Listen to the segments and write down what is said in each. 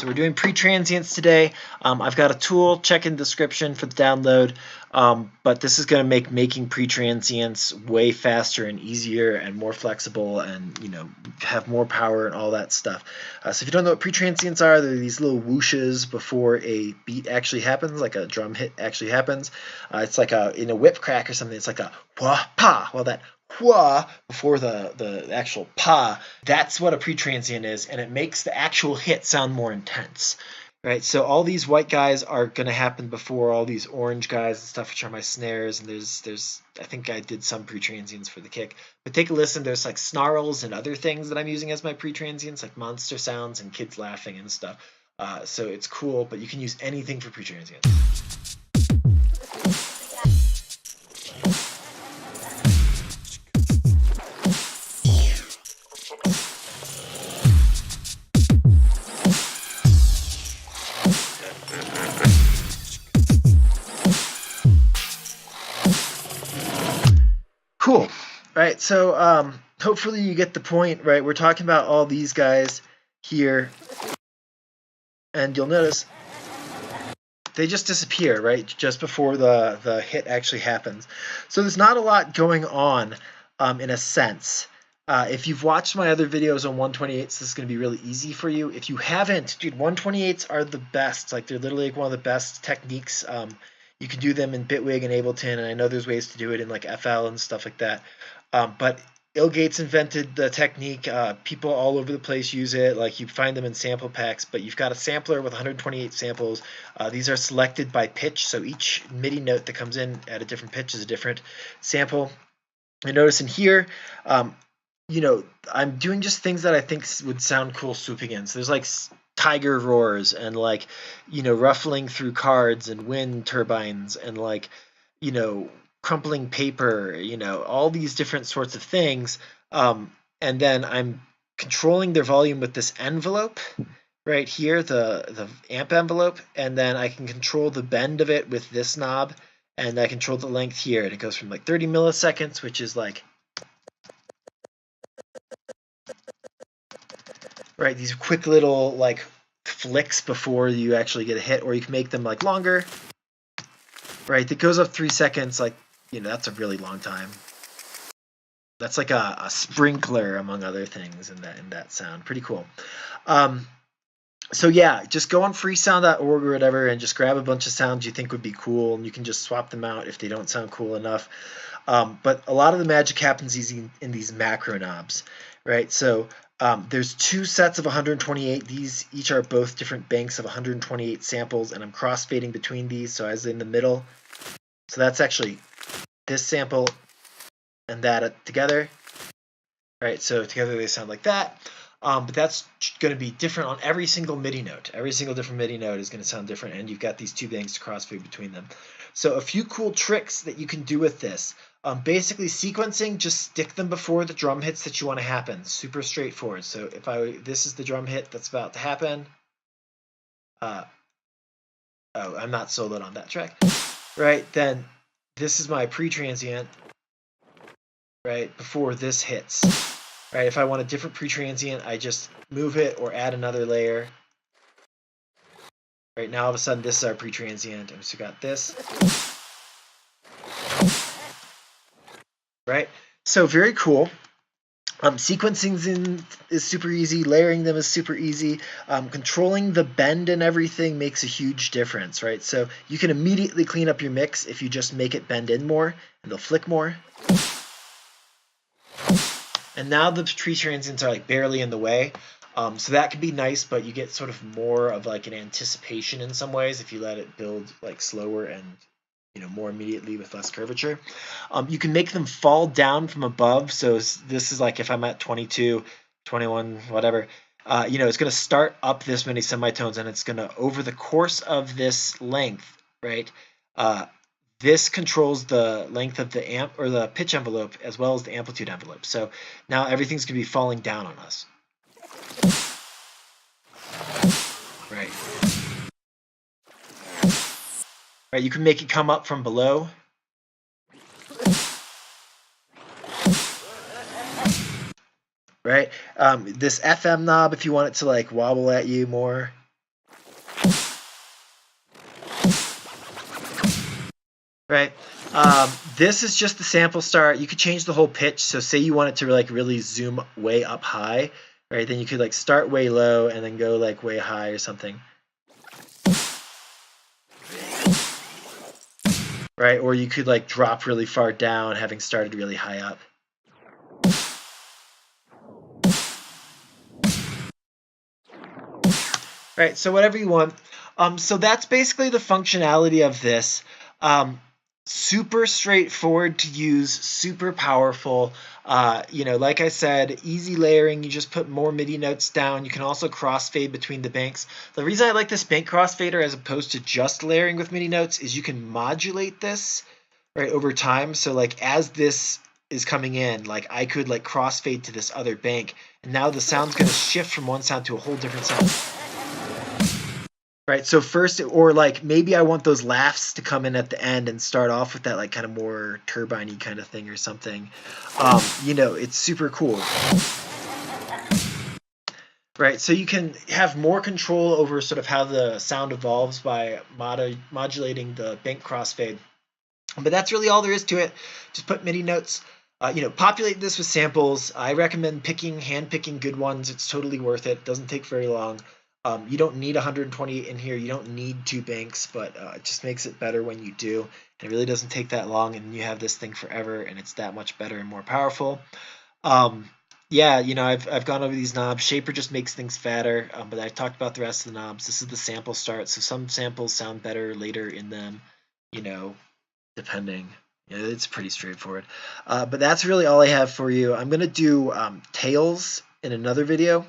So we're doing pre-transients today. I've got a tool, check in the description for the download, but this is going to make making pre-transients way faster and easier and more flexible and, you know, have more power and all that stuff. So if you don't know what pre-transients are, they're these little whooshes before a beat actually happens, like a drum hit actually happens. It's like in a whip crack or something, it's like a wah pa. Well, that wah before the actual pa, that's what a pre-transient is, and it makes the actual hit sound more intense, right? So all these white guys are going to happen before all these orange guys and stuff, which are my snares, and there's I think I did some pre-transients for the kick, but take a listen. There's like snarls and other things that I'm using as my pre-transients, like monster sounds and kids laughing and stuff. So it's cool, but you can use anything for pre-transients. Cool. Right, so hopefully you get the point, right? We're talking about all these guys here, and you'll notice they just disappear, right, just before the hit actually happens. So there's not a lot going on in a sense. If you've watched my other videos on 128s, this is going to be really easy for you. If you haven't, dude, 128s are the best. Like, they're literally like one of the best techniques. You can do them in Bitwig and Ableton, and I know there's ways to do it in like FL and stuff like that. But ill.gates invented the technique. People all over the place use it. Like, you find them in sample packs, but you've got a sampler with 128 samples. These are selected by pitch, so each MIDI note that comes in at a different pitch is a different sample. And notice in here, you know, I'm doing just things that I think would sound cool swooping in. So there's like tiger roars and, like, you know, ruffling through cards and wind turbines and, like, you know, crumpling paper, you know, all these different sorts of things. And then I'm controlling their volume with this envelope right here, the amp envelope, and then I can control the bend of it with this knob, and I control the length here, and it goes from like 30 milliseconds, which is like, right, these quick little like flicks before you actually get a hit, or you can make them like longer, right? That goes up 3 seconds, like, you know, that's a really long time. That's like a sprinkler, among other things, in that sound. Pretty cool. So yeah, just go on freesound.org or whatever and just grab a bunch of sounds you think would be cool, and you can just swap them out if they don't sound cool enough. But a lot of the magic happens in these macro knobs, right? So there's 2 sets of 128. These each are both different banks of 128 samples, and I'm crossfading between these, so as in the middle. So that's actually this sample and that together, right? So together they sound like that. But that's going to be different on every single MIDI note. Every single different MIDI note is going to sound different, and you've got these 2 banks to crossfade between them. So a few cool tricks that you can do with this. Basically, sequencing, just stick them before the drum hits that you want to happen. Super straightforward. So if this is the drum hit that's about to happen. Oh, I'm not soloed on that track. Right, then this is my pre-transient, right, before this hits. Right, if I want a different pre-transient, I just move it or add another layer. Right, now all of a sudden this is our pre-transient, and so got this. Right, so very cool. Sequencing is super easy. Layering them is super easy. Controlling the bend and everything makes a huge difference, right? So you can immediately clean up your mix if you just make it bend in more, and they'll flick more. And now the pre-transients are like barely in the way. So that can be nice, but you get sort of more of like an anticipation in some ways if you let it build like slower and, you know, more immediately with less curvature. You can make them fall down from above. So this is like if I'm at 22, 21, whatever, you know, it's going to start up this many semitones, and it's going to, over the course of this length, right, this controls the length of the amp or the pitch envelope as well as the amplitude envelope. So now everything's going to be falling down on us. Right. Right, you can make it come up from below. Right, this FM knob, if you want it to like wobble at you more, right? This is just the sample start. You could change the whole pitch. So say you want it to like really zoom way up high, right? Then you could like start way low and then go like way high or something. Right? Or you could like drop really far down having started really high up. Right, so whatever you want. So that's basically the functionality of this. Super straightforward to use, super powerful. Like I said, easy layering. You just put more MIDI notes down. You can also crossfade between the banks. The reason I like this bank crossfader as opposed to just layering with MIDI notes is you can modulate this right over time. So like as this is coming in, like I could like crossfade to this other bank, and now the sound's going to shift from one sound to a whole different sound. Right, so first, or like maybe I want those laughs to come in at the end and start off with that like kind of more turbine-y kind of thing or something. It's super cool. Right, so you can have more control over sort of how the sound evolves by modulating the bank crossfade. But that's really all there is to it. Just put MIDI notes. Populate this with samples. I recommend hand-picking good ones. It's totally worth it. Doesn't take very long. You don't need 128 in here. You don't need 2 banks, but it just makes it better when you do. And it really doesn't take that long, and you have this thing forever, and it's that much better and more powerful. I've gone over these knobs. Shaper just makes things fatter, but I've talked about the rest of the knobs. This is the sample start, so some samples sound better later in them, depending. It's pretty straightforward. But that's really all I have for you. I'm going to do tails in another video.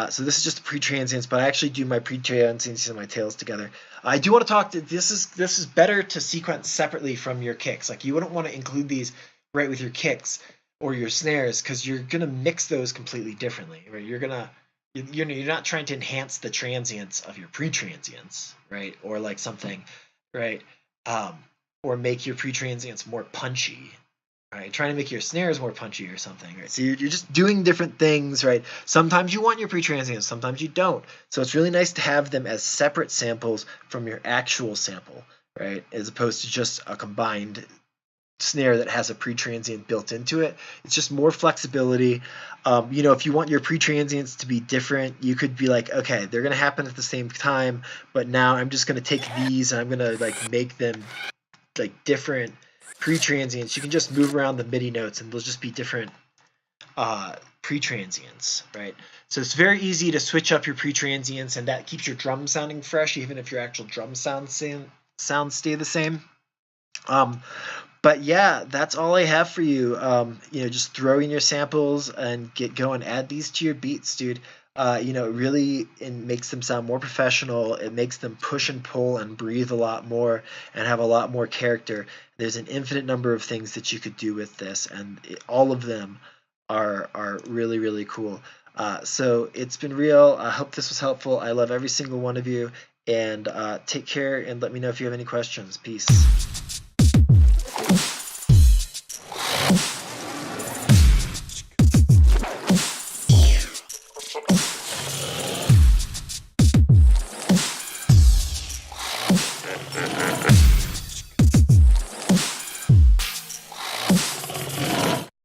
So this is just the pre-transients, but I actually do my pre-transients and my tails together. I do want to talk to this is better to sequence separately from your kicks. Like you wouldn't want to include these right with your kicks or your snares because you're gonna mix those completely differently. Right? You're not trying to enhance the transients of your pre-transients, right? Or like something, right? Or make your pre-transients more punchy. Right, trying to make your snares more punchy or something, right? So you're just doing different things, right? Sometimes you want your pre-transients, sometimes you don't. So it's really nice to have them as separate samples from your actual sample, right? As opposed to just a combined snare that has a pre-transient built into it. It's just more flexibility. If you want your pre-transients to be different, you could be like, okay, they're going to happen at the same time, but now I'm just going to take these and I'm going to like make them like different pre-transients. You can just move around the MIDI notes and they'll just be different pre-transients, right? So it's very easy to switch up your pre-transients, and that keeps your drum sounding fresh even if your actual drum sounds stay the same. But yeah, that's all I have for you. Just throw in your samples and get going. Add these to your beats, dude. It makes them sound more professional. It makes them push and pull and breathe a lot more and have a lot more character. There's an infinite number of things that you could do with this, and all of them are really, really cool. So it's been real. I hope this was helpful. I love every single one of you, and take care, and let me know if you have any questions. Peace.